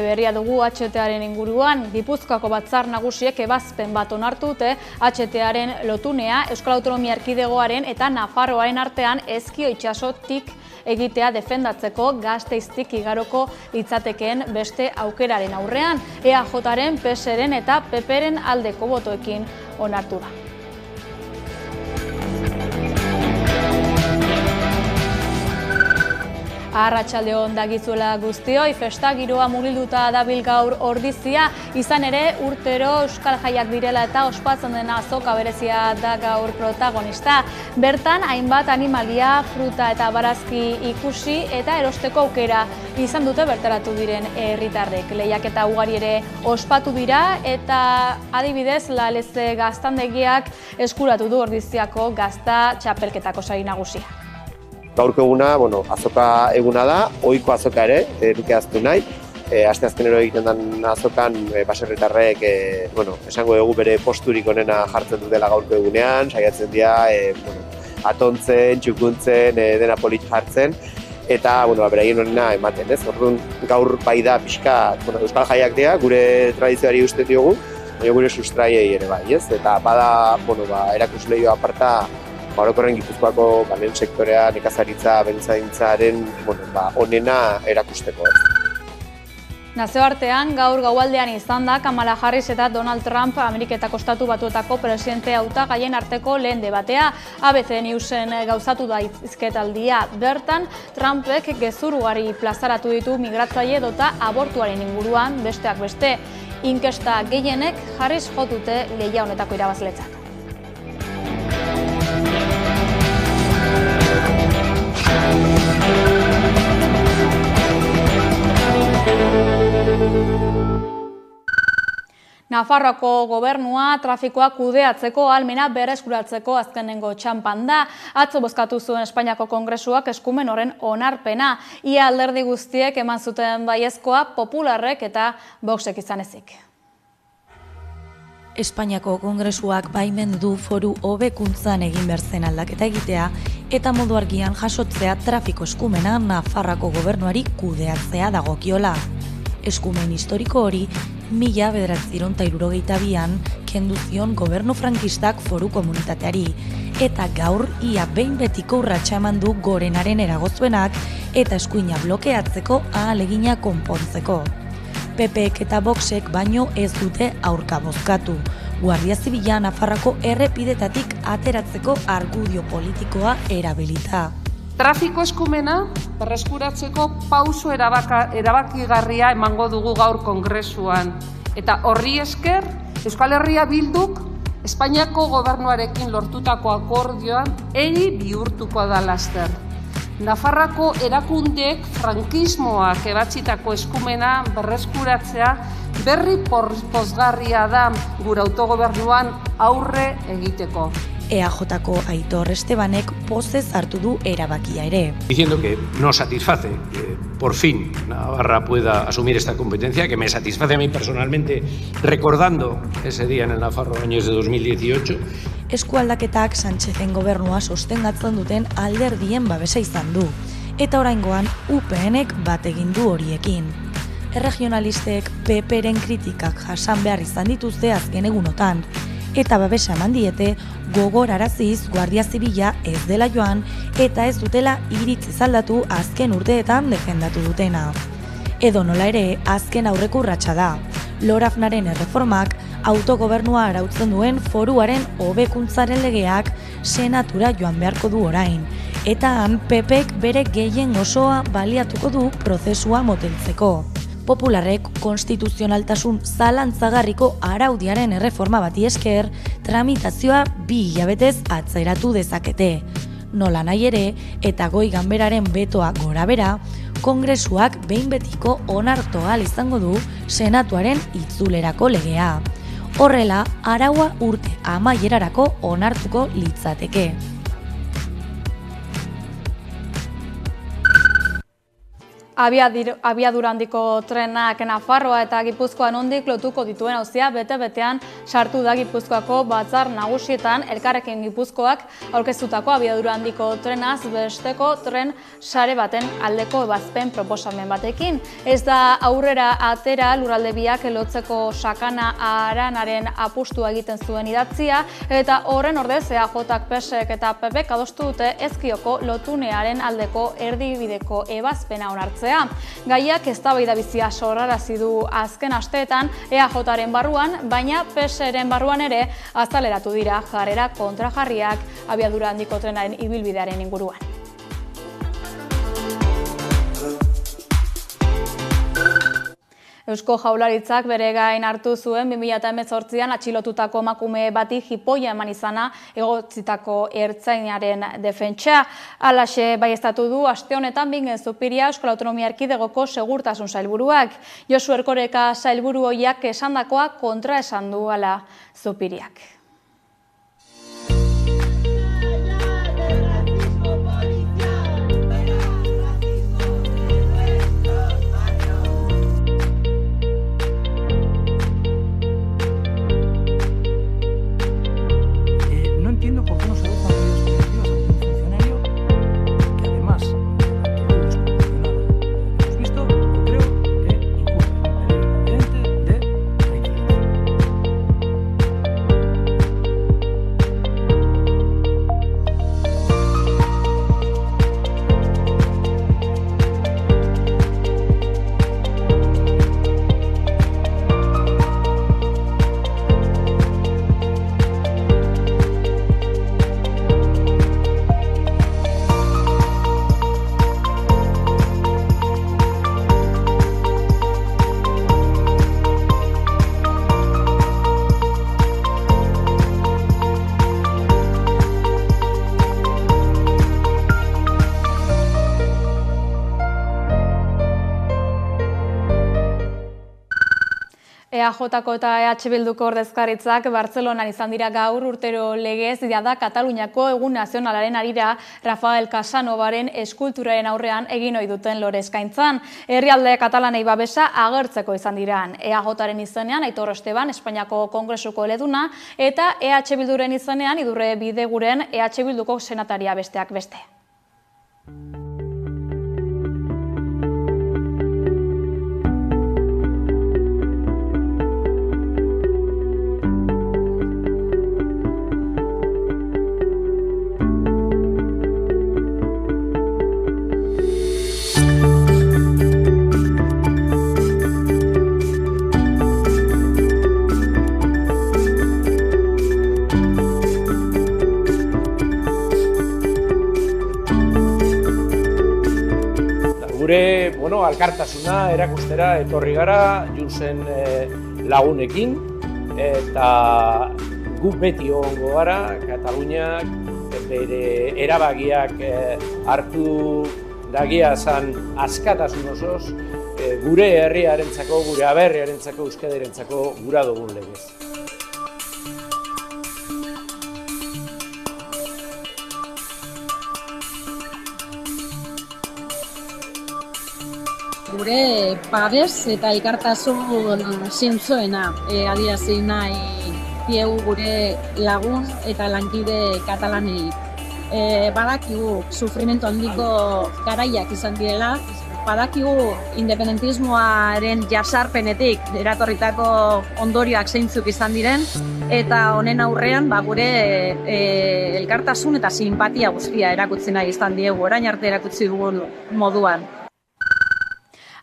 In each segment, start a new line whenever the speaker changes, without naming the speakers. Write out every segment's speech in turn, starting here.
Berria dugu HTaren inguruan, Gipuzkoako batzar nagusiek ebazpen bat onartu dute HTaren lotunea Euskal Autonomia Erkidegoaren eta Nafarroaren artean Ezkio itsasotik egitea defendatzeko Gasteiztik igaroko litzatekeen beste aukeraren aurrean, EAJaren, PSren eta PPren aldeko botoekin onartu da. Arratsaldeon dagizuela guztioi, festa giroa mugilduta dabil gaur Ordizia, izan ere urtero Euskal Jaiak direla eta ospatzen dena azoka berezia da gaur protagonista. Bertan hainbat animalia, fruta eta barazki ikusi eta erosteko aukera izan dute bertaratu diren herritarrek. Lehiaketa ugari ere ospatu dira eta adibidez Laleze gaztandegiak eskuratu du Ordiziako gazta txapelketako sari nagusia.
Gaurko eguna, azoka eguna da, ohiko azoka ere, nuke aztu nahi. Asteazkenero egiten den azokan, baserritarrek, esango dugu bere posturik onena jartzen dutela gaurko egunean, saiatzen dira, atontzen, txukuntzen, dena polit jartzen, eta, beraien onena ematen, ez? Orduan, gaur bai da pixka, Euskal Jaiak dira, gure tradizioari uste diogu, baina gure sustraiei ere bai, ez? Eta bada, erakusleio aparta, orokorren Gipuzkoako lehen sektorea, nekazaritza, abeltzaintzaren onena erakusteko.
Nazioartean, gaur gaualdean izan da Kamala Harris eta Donald Trump Ameriketako Estatu Batuetako presidente hautagaien arteko lehen debatea. ABC Newsen gauzatu da hizketaldia. Bertan, Trumpek gezur ugari plazaratu ditu migratzaile edota abortuaren inguruan, besteak beste. Inkesta gehienek Harris jo dute lehia honetako irabazletzat. Nafarroako gobernua trafikoa kudeatzeko ahalmena berreskuratzeko azkenengo txanpan da. Atzo bozkatu zuen Espainiako Kongresuak eskumen horren onarpena. Ia alderdi guztiek eman zuten baiezkoa Popularrek eta Voxek izan ezik.
Espainiako Kongresuak baimendu du foru hobekuntzan egin behar zen aldaketa egitea eta modu argian jasotzea trafiko eskumena Nafarroako gobernuari kudeatzea dagokiola. Eskumen historiko hori 1962an kendu zion gobernu frankistak foru komunitateari eta gaur ia behin betiko urratsa eman du gorenaren eragozpenak eta eskuina blokeatzeko ahalegina konpontzeko. PPek eta Voxek baino ez dute aurka bozkatu. Guardia Zibila Nafarroako errepidetatik ateratzeko argudio politikoa erabilita.
Trafiko eskumena berreskuratzeko pauso erabakigarria emango dugu gaur Kongresuan. Eta horri esker, Euskal Herria Bilduk Espainiako gobernuarekin lortutako akordioan eri bihurtuko da laster. Nafarroako erakundeek frankismoak ebatzitako eskumena berreskuratzea berri pozgarria da gure autogobernuan aurre egiteko.
EAJko Aitor Estebanek pozez hartu du erabakia ere.
Diciendo que no satisface que por fin Navarra pueda asumir esta competencia, que me satisface a mí personalmente recordando ese día en el Nafarro años de 2018.
Eskualdaketak Sánchezen gobernua sostengatzen duten alderdien babesa izan du, eta oraingoan UPNek bat egin du horiekin. Erregionalistek PPren kritikak jasan behar izan dituzte azken egunotan, eta babesa eman diete gogoraraziz Guardia Zibila ez dela joan eta ez dutela iritziz aldatu azken urteetan defendatu dutena. Edo nola ere, azken aurreko urratsa da. Lorafnaren erreformak autogobernua arautzen duen foruaren hobekuntzaren legeak senatura joan beharko du orain, eta han PPek bere gehien osoa baliatuko du prozesua moteltzeko. Popularrek konstituzionaltasun zalantzagarriko araudiaren erreforma bati esker, tramitazioa 2 hilabetez atzeratu dezakete. Nola nahi ere, eta goi ganberaren betoa gorabera, Kongresuak behin betiko onartu ahal izango du senatuaren itzulerako legea. Horrela, araua urte amaierarako onartuko litzateke.
abiadura handiko trenak Nafarroa eta Gipuzkoa nondik lotuko dituen auzia bete-betean sartu da Gipuzkoako batzar nagusietan Elkarrekin Gipuzkoak aurkeztutako abiadura handiko trenaz besteko tren sare baten aldeko ebazpen proposamen batekin. Ez da aurrera atera lurralde biak lotzeko sakana aranaren apustua egiten zuen idatzia eta horren ordez EAJak, PSek eta PPek adostu dute ezkioko lotunearen aldeko erdibideko ebazpena onartzen. Gaiak eztabaida bizia sorrarazi du azken asteetan EAJaren barruan, baina PSren barruan ere azaleratu dira jarrera kontrajarriak abiadura handiko trenaren ibilbidearen inguruan. Eusko Jaurlaritzak bere gain hartu zuen 2018an atxilotutako emakume bati jipoia eman izana egotzitako ertzainaren defentsa. Halaxe baieztatu du aste honetan Bingen Zupiria Euskal Autonomia Erkidegoko segurtasun sailburuak. Josu Erkoreka sailburu ohiak esandakoa kontra esan du hala Zupiriak. EAJko eta EH Bilduko ordezkaritzak Bartzelonan izan dira gaur urtero legez da Kataluniako egun nazionalaren harira Rafael Casanovaren eskulturaren aurrean egin ohi duten lore eskaintzan. Herrialde katalanei babesa agertzeko izan diran. EAJaren izenean Aitor Esteban Espainiako Kongresuko eleduna eta EH Bilduren izenean Idurre Bideguren EH Bilduko senataria besteak beste.
Gure, alkartasuna erakustera etorri gara Junsen lagunekin eta guk beti egongo gara Kataluniak bere erabakiak hartu dagia zan askatasun osoz gure herriarentzako, gure aberriarentzako, euskadirentzako gura dugun legez.
Gure babes eta elkartasun zintzoena adierazi nahi diegu gure lagun eta lankide katalanei. Badakigu sufrimendu handiko garaiak izan direla, badakigu independentismoaren jasarpenetik eratorritako ondorioak zeintzuk izan diren, eta honen aurrean gure elkartasun eta simpatia guztia erakutsi nahi izan diegu, orain arte erakutsi dugun moduan.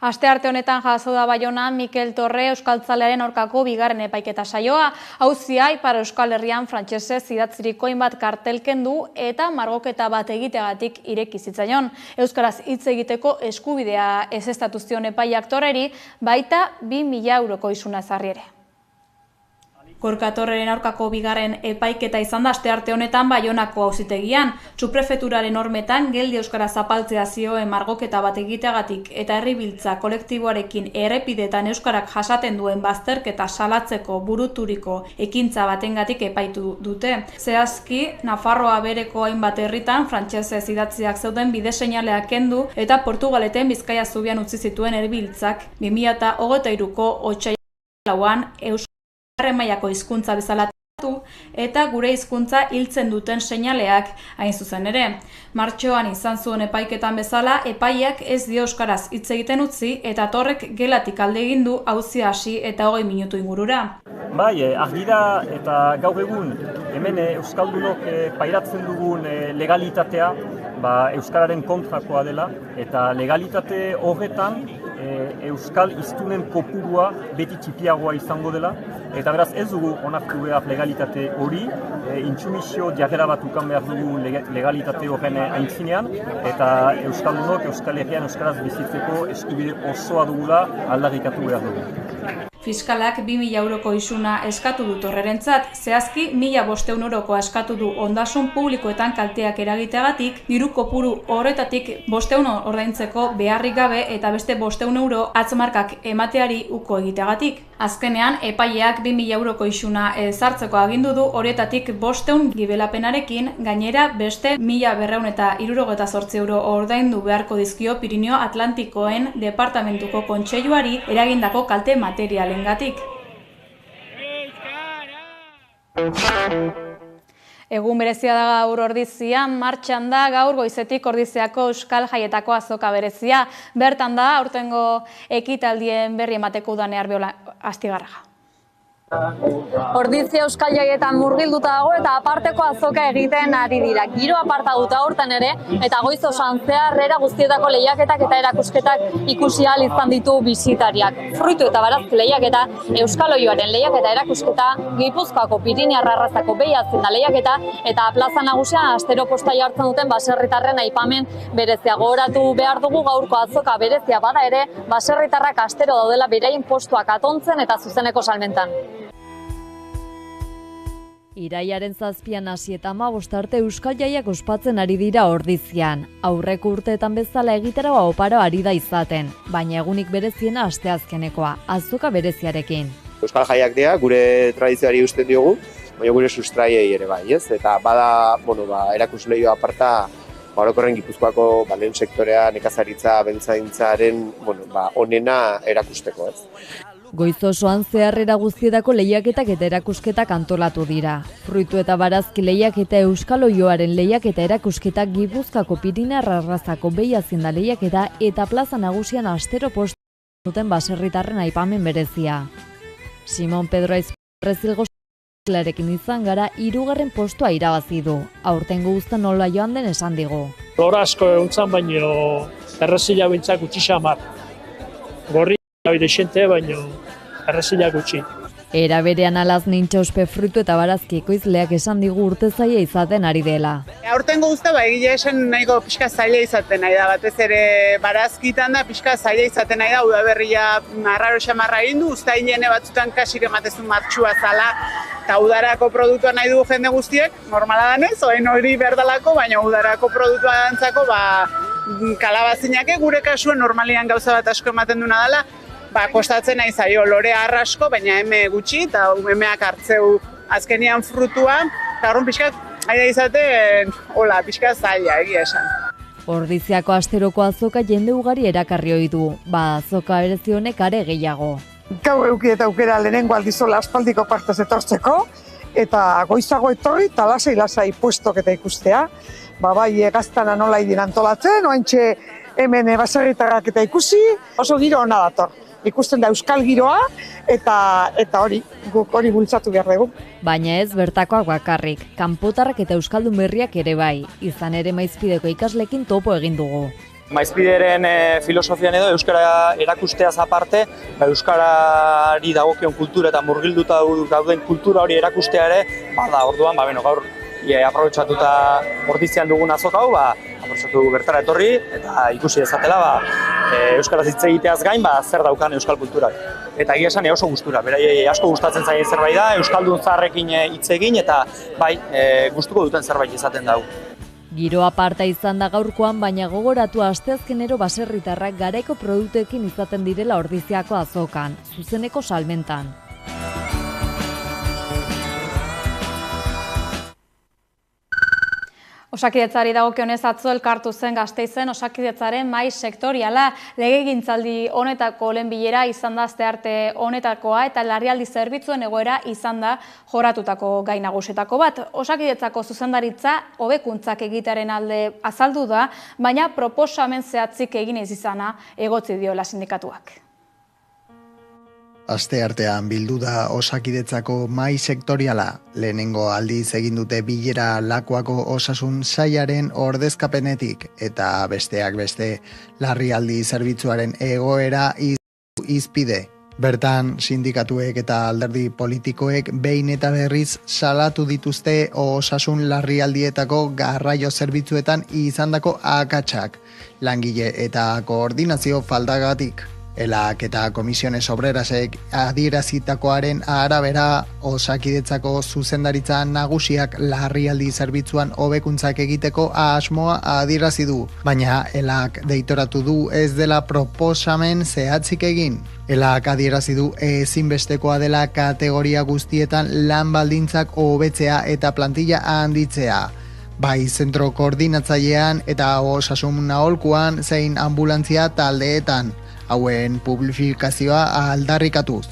Astearte honetan jaso da Baionan Mikel Torre euskaltzalearen aurkako bigarren epaiketa saioa. Auzia Ipar Euskal Herrian frantsesez idatziriko hainbat kartel kendu eta margoketa bat egiteagatik ireki zitzaion. Euskaraz hitz egiteko eskubidea ezeztatu zion epaiak Torreri, baita 2.000 euroko isuna ezarri ere. Gorka Torreren aurkako bigarren epaiketa izan da astearte honetan Baionako auzitegian. Subprefeturaren normetan geldi euskara zapaltzea zioen margoketa bat egiteagatik eta herribiltza kolektiboarekin errepidetan euskarak jasaten duen bazterketa salatzeko buruturiko ekintza batengatik epaitu dute. Zehazki, Nafarroa bereko hainbat herritan frantsesez idatziak zeuden bide seinaleak kendu eta Portugaleten Bizkaia zubian utzi zituen herribiltzak 2023ko otsailaren 2an Bigarren mailako hizkuntza bezala eta gure hizkuntza hiltzen duten seinaleak hain zuzen ere. Martxoan izan zuen epaiketan bezala, epaiak ez dio euskaraz hitz egiten utzi eta Torrek gelatik alde egin du auzia hasi eta 20 minutu ingurura.
Bai, argi da eta gaur egun hemen euskaldunok pairatzen dugun legalitatea euskararen kontrakoa dela eta legalitate horretan euskal hiztunen kopurua beti txipiagoa izango dela eta beraz ez dugu onartu behar legalitate hori, intsumisio jarrera bat ukan behar dugu legalitate horren aintzinean eta euskaldunok Euskal Herrian euskaraz bizitzeko eskubide osoa dugula aldarrikatu behar dugu.
Fiskalak 2.000 euroko isuna eskatu du Torrerentzat, zehazki 1.500 eurokoa eskatu du ondasun publikoetan kalteak eragiteagatik, diru kopuru horretatik 500 ordaintzeko beharrik gabe eta beste 500 euro atzmarkak emateari uko egiteagatik. Azkenean, epaileak 2.000 euroko isuna ezartzeko agindu du, horietatik 500 gibelapenarekin, gainera beste 1.268 euro ordaindu beharko dizkio Pirineo Atlantikoen Departamentuko Kontseiluari eragindako kalte materialengatik. Egun berezia da gaur Ordizian, martxan da gaur goizetik Ordiziako Euskal Jaietako azoka berezia. Bertan da, aurtengo ekitaldien berri emateko Udane Arbiola Astigarraga.
Ordizia Euskal Jaietan murgilduta dago eta aparteko azoka egiten ari dira. Giro aparta dute aurten ere eta goiz osoan zehar era guztietako lehiaketak eta erakusketak ikusi ahal izan ditu bisitariak. Fruitu eta barazki lehiaketa, Euskal Oioaren lehiaketa erakusketa, Gipuzkoako Pirinioar arrazako behiatzen da lehiaketa eta plaza nagusian astero postai hartzen duten baserritarren aipamen berezia. Gogoratu behar dugu gaurko azoka berezia bada ere, baserritarrak astero daudela beraien postuak atontzen eta zuzeneko salmentan.
Irailaren 7an hasi eta 15 arte Euskal Jaiak ospatzen ari dira Ordizian. Aurreko urteetan bezala egitaraua oparo ari da izaten, baina egunik bereziena asteazkenekoa, azoka bereziarekin.
Euskal Jaiak dira, gure tradizioari usten diogu, baina gure sustraiei ere bai, ez? Eta bada, erakusleio aparta, orokorren Gipuzkoako lehen sektorea, nekazaritza, abeltzaintzaren, onena erakusteko, ez?
Goiz osoan zeharrera guztietako lehiaketak eta erakusketak antolatu dira. Fruitu eta barazki lehiaketa, Euskal Oioaren lehiaketa erakusketak, Gipuzkoako Pirinioar arrazako behiazinda lehiaketa eta plaza nagusian astero postu duten baserritarren aipamen berezia. Simon Pedro Aizpurrezilgo larekin izan gara 3. postua irabazi du. Aurtengo guztan nola joan den esan digu.
Gora asko eguntzan baino errezila bintzak gutxi xamar. Gorri bide xente baino errezila gutxi.
Era berean alaz nintxauspe fruitu eta barazki ekoizleak esan digu urte zaila izaten ari dela.
Aurtengo guzta egia esan nahiko pixka zaila izaten nahi da, batez ere barazkitan da pixka zaila izaten nahi da, udaberria arraro xamarra egin du, uztailene batzutan kasik ematezun martxua zala, eta udarako produktua nahi dugu jende guztiek, normala danez, oen hori berdalako, baina udarako produktua dantzako, kalabazinak gure kasuen normalian gauza bat asko ematen duna dela, kostatzen nahi zaio lore arrasko, baina eme gutxi, eta emeak hartzeu azkenian frutua, eta horren pixka aida izaten, pixka zaila egia esan.
Ordiziako asteroko azoka jende ugari erakarri ohi du, azoka berezi honek are gehiago.
Gaur euki eta aukera lehenengo aldizola aspaldiko partez etortzeko, eta goizago etorri eta lasai puestok eta ikustea. Bai, gaztana nola idin antolatzen, oantxe hemen baserritarrak eta ikusi, oso giro hona dator. Ikusten da euskal giroa eta hori, guk hori bultzatu behar dugu.
Baina ez bertakoak bakarrik, kanpotarrak eta euskaldun berriak ere bai, izan ere Maizpideko ikaslekin topo egin dugu.
Maizpideren filosofian edo euskara erakusteaz aparte, euskarari dagokion kultura eta murgilduta dauden kultura hori erakustea ere, orduan, gaur aprobetxatuta Ordizian dugun azoka hau, aprobetxatu bertara etorri eta ikusi dezatela, euskaraz hitz egiteaz gain, zer daukan euskal kulturak. Eta egia esan oso gustura, beraiei asko gustatzen zaien zerbait da, euskaldun zaharrekin hitz egin eta bai, gustuko duten zerbait izaten dau.
Giro aparta izan da gaurkoan, baina gogoratu asteazkenero baserritarrak garaiko produktuekin izaten direla Ordiziako azokan, zuzeneko salmentan.
Osakidetzari dagokionez atzo elkartu zen Gasteizen Osakidetzaren mahai sektoriala legegintzaldi honetako lehen bilera izan da astearte honetakoa eta larrialdi zerbitzuen egoera izan da joratutako gai nagusietako bat. Osakidetzako zuzendaritza hobekuntzak egitearen alde azaldu da, baina proposamen zehatzik egin ez izana egotzi diola sindikatuak.
Asteartean bildu da Osakidetzako mahai sektoriala. Lehenengo aldiz egin dute bilera Lakuako osasun sailaren ordezkapenetik eta besteak beste larrialdi zerbitzuaren egoera izpide. Bertan, sindikatuek eta alderdi politikoek behin eta berriz salatu dituzte osasun larrialdietako garraio zerbitzuetan izandako akatsak, langile eta koordinazio faltagatik. Elak eta Komisiones Obrerasek adierazitakoaren arabera Osakidetzako zuzendaritza nagusiak larrialdi zerbitzuan hobekuntzak egiteko asmoa adierazi du, baina Elak deitoratu du ez dela proposamen zehatzik egin. Elak adierazi du ezinbestekoa dela kategoria guztietan lan baldintzak hobetzea eta plantilla handitzea. Bai zentro koordinatzailean eta osasun aholkuan zein anbulantzia taldeetan. Hauen publifikazioa aldarrikatuz.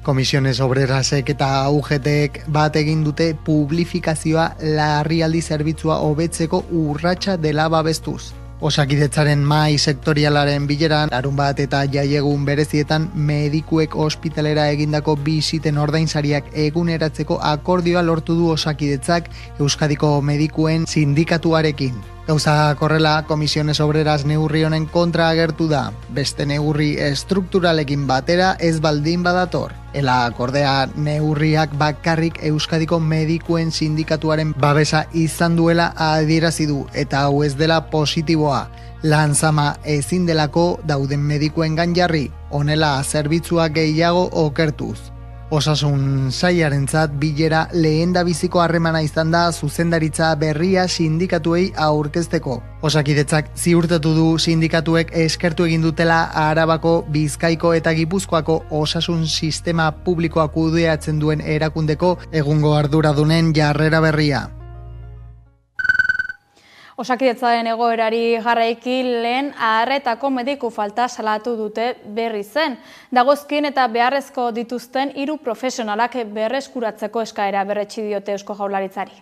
Komisiones Obrerasek eta UGTek bat egin dute publifikazioa larrialdi zerbitzua hobetzeko urratsa dela babestuz. Osakidetzaren mahai sektorialaren bileran, larunbat eta jaiegun berezietan medikuek ospitalera egindako bisiten ordainsariak eguneratzeko akordioa lortu du Osakidetzak Euskadiko medikuen sindikatuarekin. Gauza korrela, Komisiones Obreras neurri honen kontra agertu da, beste neurri estrukturalekin batera ez baldin badator. Ela akordea neurriak bakarrik Euskadiko medikuen sindikatuaren babesa izan duela adierazi du eta hau ez dela positiboa. Lan zama ezin delako dauden medikuengan jarri, honela zerbitzua gehiago okertuz. Osasun sailarentzat bilera lehendabiziko harremana izan da zuzendaritza berria sindikatuei aurkezteko. Osakidetzak ziurtatu du sindikatuek eskertu egin dutela Arabako, Bizkaiko eta Gipuzkoako osasun sistema publikoa kudeatzen duen erakundeko egungo arduradunen jarrera berria.
Osakidetzaren egoerari jarraiki lehen arretako mediku falta salatu dute berri zen. Dagozkien eta beharrezko dituzten 3 profesionalak berreskuratzeko eskaera berretsi diote Eusko Jaurlaritzari.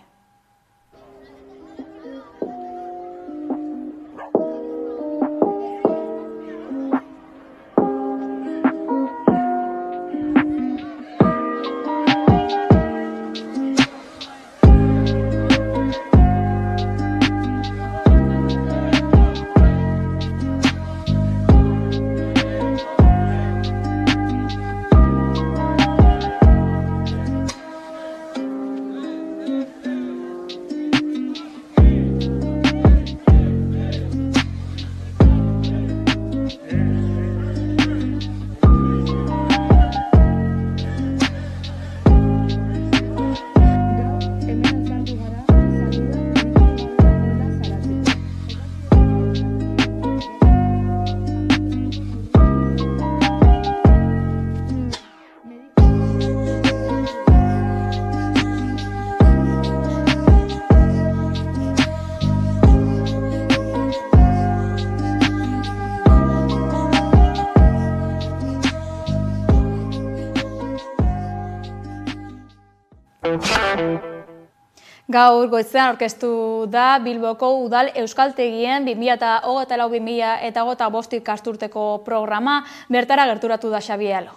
Gaur goizean aurkeztu da Bilboko Udal Euskaltegien 2024-2025 ikasturteko programa, bertara gerturatu da Xabi Alo.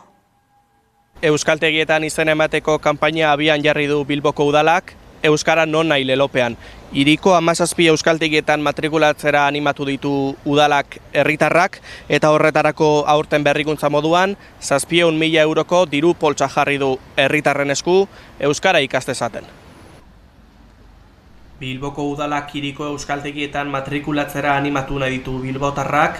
Euskaltegietan izen emateko kanpaina abian jarri du Bilboko Udalak, Euskara non nahi lelopean. Hiriko 17 euskaltegietan matrikulatzera animatu ditu udalak herritarrak eta horretarako aurten berrikuntza moduan 700.000 euroko diru poltsa jarri du herritarren esku euskara ikastezaten. Bilboko Udalak hiriko euskaltegietan matrikulatzera animatu nahi ditu bilbotarrak,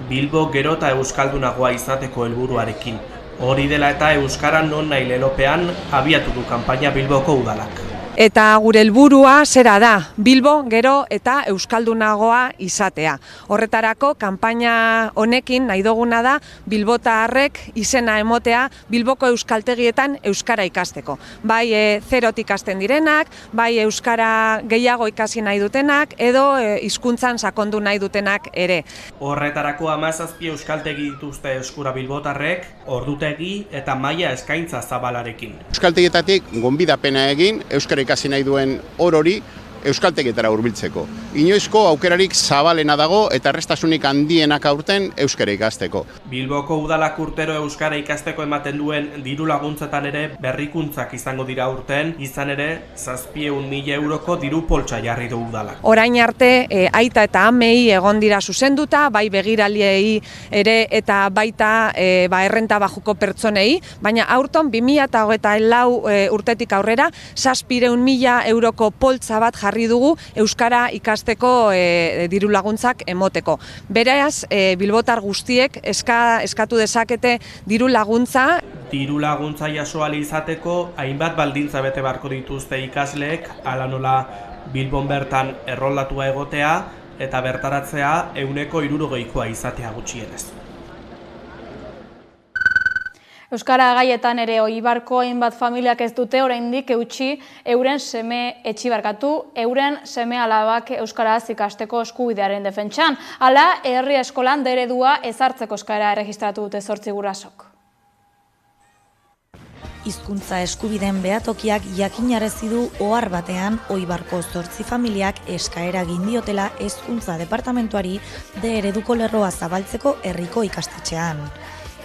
Bilbo gero eta euskaldunagoa izateko helburuarekin. Hori dela eta euskara non nahi lelopean abiatu du kanpaina Bilboko udalak.
Eta gure helburua zera da, Bilbo gero eta euskaldunagoa izatea. Horretarako, kanpaina honekin nahi duguna da bilbotarrek izena emotea Bilboko euskaltegietan euskara ikasteko. Bai zerotik ikasten direnak, bai euskara gehiago ikasi nahi dutenak, edo hizkuntzan sakondu nahi dutenak ere.
Horretarako 17 euskaltegi dituzte eskura bilbotarrek, ordutegi eta maila eskaintza zabalarekin.
Euskaltegietatik gonbidapena egin, euskara ikasi nahi duen orori euskaltegietara hurbiltzeko. Inoizko aukerarik zabalena dago eta errestasunik handienak aurten euskara ikasteko.
Bilboko udalak urtero euskara ikasteko ematen duen diru laguntzetan ere berrikuntzak izango dira urten, izan ere 700.000 euroko diru poltsa jarri du udalak.
Orain arte aita eta amei egon dira zuzenduta, bai begiraliei ere eta baita errenta bajuko pertsonei, baina aurton 2024 urtetik aurrera 700.000 euroko poltsa bat jarri dugu euskara ikasteko diru laguntzak emoteko. Beraz, bilbotar guztiek eskatu dezakete diru laguntza.
Diru laguntza jaso ahal izateko hainbat baldintza bete beharko dituzte ikasleek, hala nola Bilbon bertan erroldatua egotea eta bertaratzea 160koa izatea gutxienez.
Euskara gaietan ere Oibarko hainbat familiak ez dute oraindik eutsi euren seme alabak euskaraz ikasteko eskubidearen defentsan. Hala, herri eskolan eredua ezartzeko eskaera erregistratu dute 8 gurasok.
Hizkuntza eskubideen behatokiak jakinarazi du ohar batean Oibarko 8 familiak eskaera egin diotela hezkuntza departamentuari ereduko lerroa zabaltzeko herriko ikastetxean.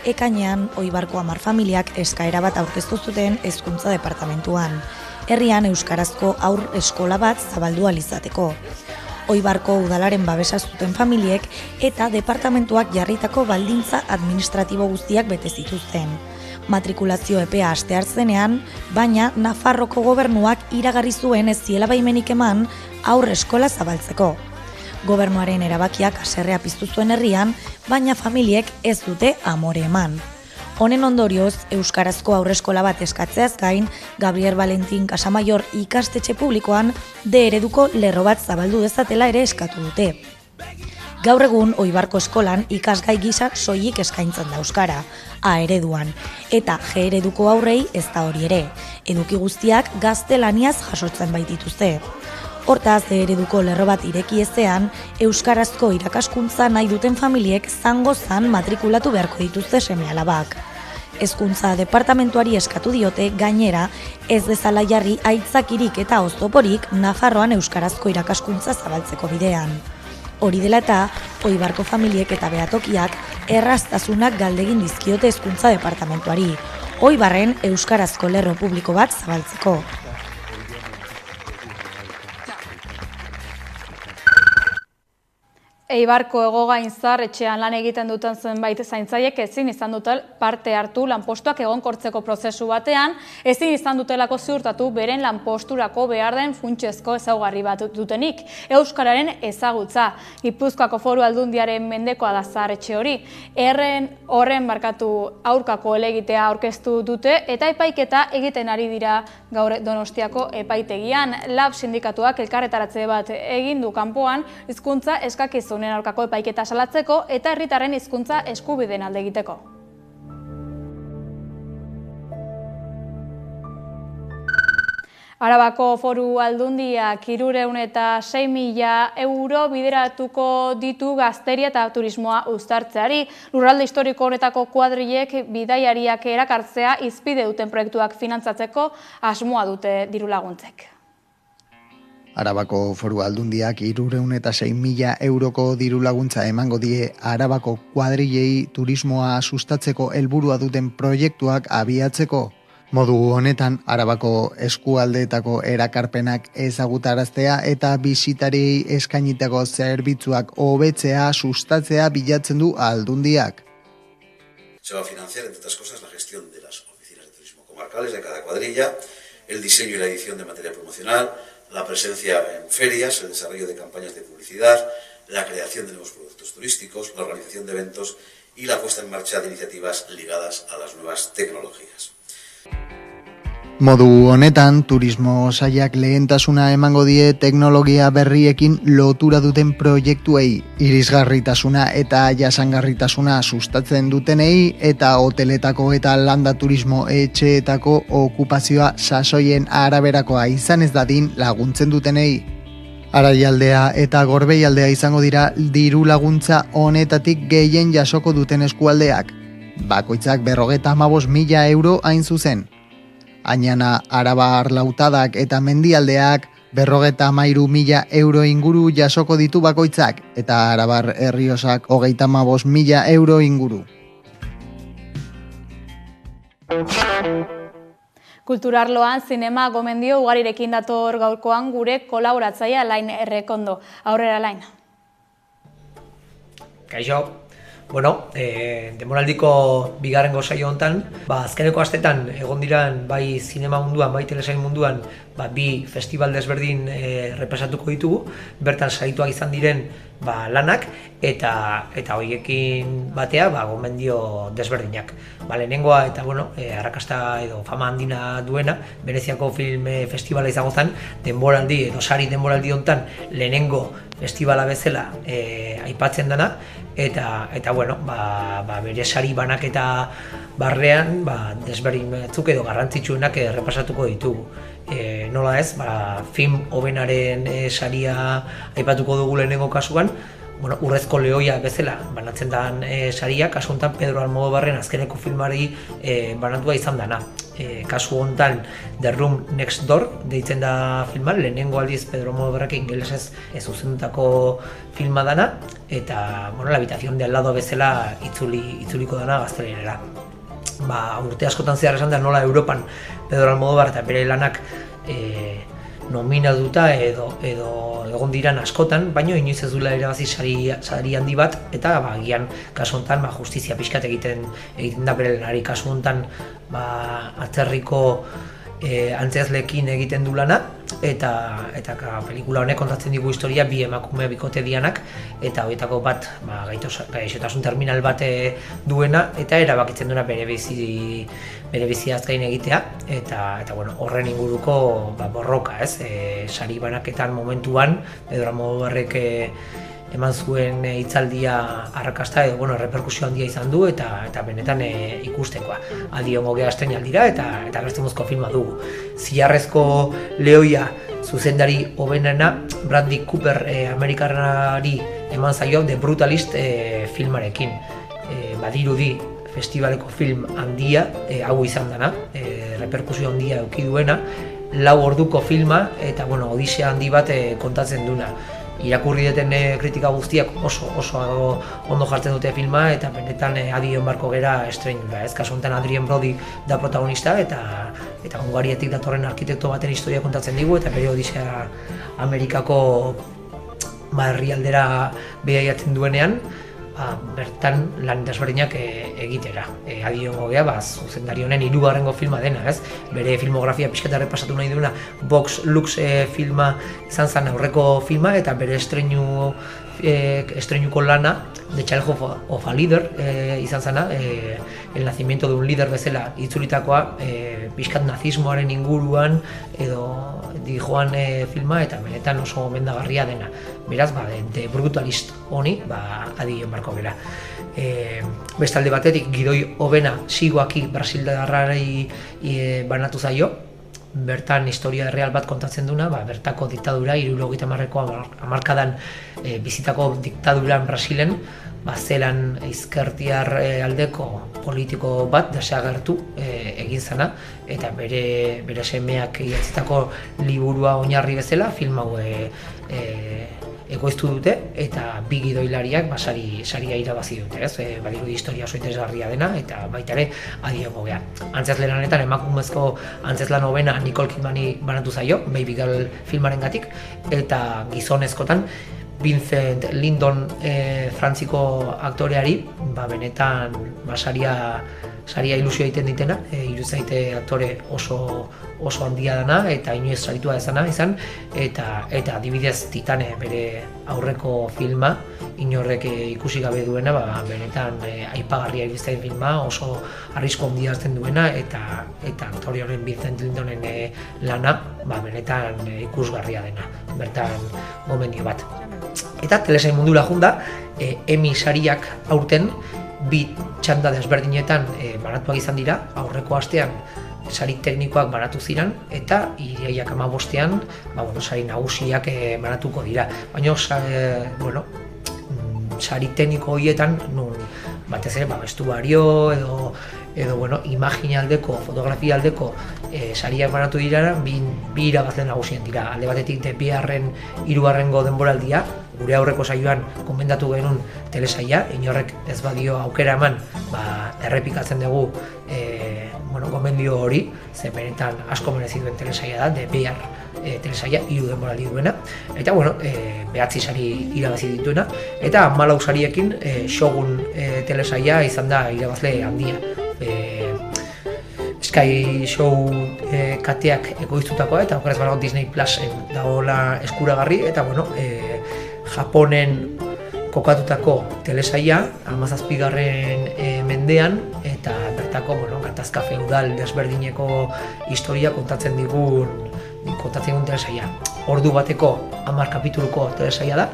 Ekainean, Oibarko 10 familiak eskaera bat aurkeztu zuten hezkuntza departamentuan. Herrian euskarazko haur eskola bat zabaldu ahal izateko. Oibarko udalaren babesa zuten familiek eta departamentuak jarritako baldintza administratibo guztiak bete zituzten. Matrikulazio epea asteartzenean, baina Nafarroko gobernuak iragarri zuen ez ziela baimenik eman haur eskola zabaltzeko. Gobernuaren erabakiak haserrea piztu zuen herrian, baina familiek ez dute amore eman. Honen ondorioz, euskarazko aurreskola bat eskatzeaz gain, Gabriel Valentin Casamaior ikastetxe publikoan ereduko lerro bat zabaldu dezatela ere eskatu dute. Gaur egun Oibarko eskolan ikasgai gisa soilik eskaintzen da euskara, A ereduan, eta G ereduko aurrei ez da hori ere. Eduki guztiak gaztelaniaz jasotzen baitituzte. Hortaz, ereduko lerro bat ireki ezean, euskarazko irakaskuntza nahi duten familiek zangozan matrikulatu beharko dituzte seme-alabak. Hezkuntza departamentuari eskatu diote gainera ez dezala jarri aitzakirik eta oztoporik Nafarroan euskarazko irakaskuntza zabaltzeko bidean. Hori dela eta, Oibarko familiek eta behatokiak erraztasunak galdegin dizkiote hezkuntza departamentuari, Oibarren euskarazko lerro publiko bat zabaltzeko.
Eibarko Egogainzar etxean lan egiten duten zenbait zaintzaiek ezin izan dute parte hartu lanpostuak egonkortzeko prozesu batean, ezin izan dutelako ziurtatu beren lanposturako behar den funtsezko ezaugarri bat dutenik, euskararen ezagutza. Gipuzkoako Foru Aldundiaren mendekoa da zaharretxe hori. Horren aurkako helegitea aurkeztu dute eta epaiketa egiten ari dira gaur Donostiako epaitegian. Lab sindikatuak elkarretaratze bat egin du kanpoan hizkuntza eskakizunen aurkako epaiketa salatzeko eta herritarren hizkuntza eskubideen alde egiteko. Arabako Foru Aldundiak 306.000 euro bideratuko ditu gazteria eta turismoa uztartzeari. Lurralde historiko honetako kuadrilek bidaiariak erakartzea hizpide duten proiektuak finantzatzeko asmoa dute diru laguntzek.
Arabako Foru Aldundiak 306.000 euroko diru laguntza emango die Arabako kuadrilei turismoa sustatzeko helburua duten proiektuak abiatzeko. Modu honetan, Arabako eskualdeetako erakarpenak ezagutaraztea eta bisitariei eskainitako zerbitzuak hobetzea sustatzea bilatzen du Aldundiak.
Se va a financiar, entre otras cosas, la gestión de las oficinas de turismo comarcales de cada cuadrilla, el diseño y la edición de material promocional, la presencia en ferias, el desarrollo de campañas de publicidad, la creación de nuevos productos turísticos, la organización de eventos y la puesta en marcha de iniciativas ligadas a las nuevas tecnologías.
Modu honetan, turismo sailak lehentasuna emango die teknologia berriekin lotura duten proiektuei, irisgarritasuna eta jasangarritasuna sustatzen dutenei eta hoteletako eta landa turismo etxeetako okupazioa sasoien araberakoa izan ez dadin laguntzen dutenei. Araialdea eta Gorbeialdea izango dira diru laguntza honetatik gehien jasoko duten eskualdeak. Bakoitzak 55.000 euro hain zuzen. Ainana, Araba Arlautadak eta Mendialdeak 53.000 euro inguru jasoko ditu bakoitzak eta Arabar Erriosak 35.000 euro inguru.
Kulturarloan zinema gomendio ugarirekin dator gaurkoan gure kolaboratzailea Alain Errekondo. Aurrera, Alain.
Kaixo. Bueno, denboraldiko bigarrengo saio hontan, azkeneko astetan egon diran bai zinema munduan, bai telesail munduan, bi festival desberdin repasatuko ditugu, bertan sarituak izan diren lanak eta horiekin batea gomendio desberdinak. Lehenengoa eta arrakasta edo fama handina duena, Veneziako film festivala izango zen, denboraldi edo sari denboraldi hontan lehenengo festivala bezala aipatzen dena, eta bere sari banaketa barrean desberdin batzuk edo garrantzitsuenak repasatuko ditugu. Nola ez, film hobenaren saria aipatuko dugu lehenengo kasuan, Urrezko Lehoia bezala banatzen den saria, kasu honetan Pedro Almodóvarren azkeneko filmari banatua izan dena. Kasu honetan The Room Next Door deitzen da filma, lehenengo aldiz Pedro Almodóvarrak ingelesez zuzendutako filma dana, eta La habitación de al lado bezala itzuliko dana gaztelerera. Urte askotan zehar esan da nola Europan Pedro Almodóvar eta bere lanak nominatuta edo egon diran askotan, baino inoiz ez duela irabazi sari handi bat, eta agian kasu honetan justizia pixkat egiten da bere lanari. Kasu honetan atzerriko antzezlekin egiten du lana, eta pelikula honek kontatzen digu historia bi emakume bikote dianak, eta horietako bat gaixotasun terminal bat duena, eta erabakitzen duena bere bizia azkain egitea, eta horren inguruko borroka, sari banaketan momentuan Pedro Almodóvarrek eman zuen hitzaldia arrakasta edo reperkusio handia izan du eta benetan ikustekoa. Aldi hongo geha estreinaldira eta gertzemozko filma dugu. Zilarrezko Lehoia zuzendari hobenena Bradley Cooper amerikarrari eman zaio The Brutalist filmarekin. Badirudi festivaleko film handia hau izan dena, reperkusio handia eduki duena, 4 orduko filma eta odisea handi bat kontatzen duna. Irakurri duten kritika guztiak oso ondo jartzen dute filma, eta benetan adi egon barko gera estreinura. Kasu honetan Adrien Brody da protagonista, eta Hungarietik datorren arkitekto baten historia kontatzen digu, eta bere odisea Amerikako herrialdera behaiatzen duenean, bertan lan desberdinak egitera. Adi egongo gea, zuzendari honen 3. filma dena, bere filmografia pixketa repasatu nahi duena, Vox Lux filma izan zen aurreko filma, eta bere estreinuko lana, The Childhood of a Leader izan zena, El nacimiento de un líder bezala itzulitakoa, pixkat nazismoaren inguruan edo dijoan filma, eta benetan oso gomendagarria dena. Beraz, The Brutalist honi, adi egon barko gera. Bestalde batetik, gidoi hobena Sigoaki brasildarrari banatu zaio, bertan historia real bat kontatzen duna, bertako diktadura, 70ko hamarkadan bizitako diktaduran Brasilen, zelan ezkertiar aldeko politiko bat desagertu egin zena, eta bere semeak idatzitako liburua oinarri bezala film hau ekoiztu dute, eta bi gidoilariak saria irabazi dute, badirudi historia oso interesgarria dena, eta baita ere adi egongo gea. Antzezle lanetan emakumezko antzezlan hobena Nicole Kidmani banatu zaio, Baby Girl filmarengatik, eta gizonezkotan Vincent Lindon frantziko aktoreari benetan saria saria ilusio egiten ditena, iruzaite aktore oso handia dana eta inoiz saritua izan, eta adibidez Titane bere aurreko filma, inorrek ikusi gabe duena, benetan aipagarria iruzaite filma, oso arrisko handia hartzen duena, eta aktore honen Vincent Lindonen lana, benetan ikusgarria dena, bertan gomendio bat. Eta telesail mundura junda, Emmy sariak aurten bi txanda desberdinetan banatuak izan dira, aurreko astean sari teknikoak banatu ziren, eta irailak 15ean sari nagusiak banatuko dira. Baina, sari tekniko horietan, batez ere, vestuario edo imagine aldeko, fotografia aldeko sariak banatu dira, bi irabazle nagusien dira. Alde batetik DPR-en 3. denboraldia, gure aurreko saioan gomendatu genuen telesaila, inorrek ez badio aukera eman, errepikatzen dugu gomendio hori, ze benetan asko merezi duen telesaila da, DPR telesaila 3 denboraldi duena, eta 9 sari irabazi dituena, eta 14 sariekin Shogun telesaila izan da irabazle handia. Sky Show kateak ekoiztutakoa, eta okeraz banago Disney Plus dagoela eskuragarri, eta Japonen kokatutako telesaila, 17. mendean, eta bertako gatazka feudal desberdineko historia kontatzen digun telesaila. Ordu bateko 10 kapituluko telesaila da,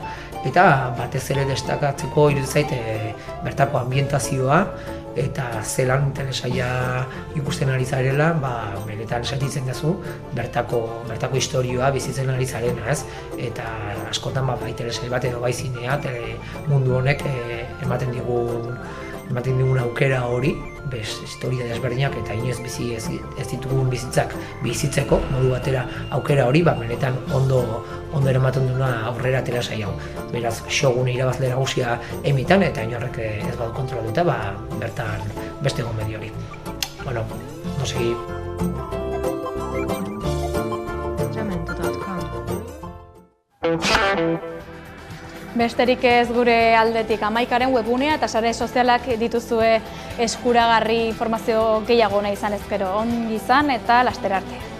eta batez ere destakatzeko iruditzen zait bertako ambientazioa, eta zelan telesaila ikusten ari zarela, benetan sentitzen duzu bertako historioa bizitzen ari zarena, ez? Eta askotan bai telesail bat edo bai zinea, mundu honek ematen digun aukera hori, historia desberdinak eta inoiz bizi ez ditugun bizitzak bizitzeko modu batera aukera hori, benetan ondo eramaten duna aurrera telesail hau. Beraz, Shogun irabazle nagusia Emmytan, eta inorrek ez badu kontrolatuta, bertan beste gomendio hori. No segi.
Besterik ez gure aldetik 11aren webgunea eta sare sozialak dituzue eskuragarri informazio gehiago nahi izan ezkero. Ongi izan eta laster arte.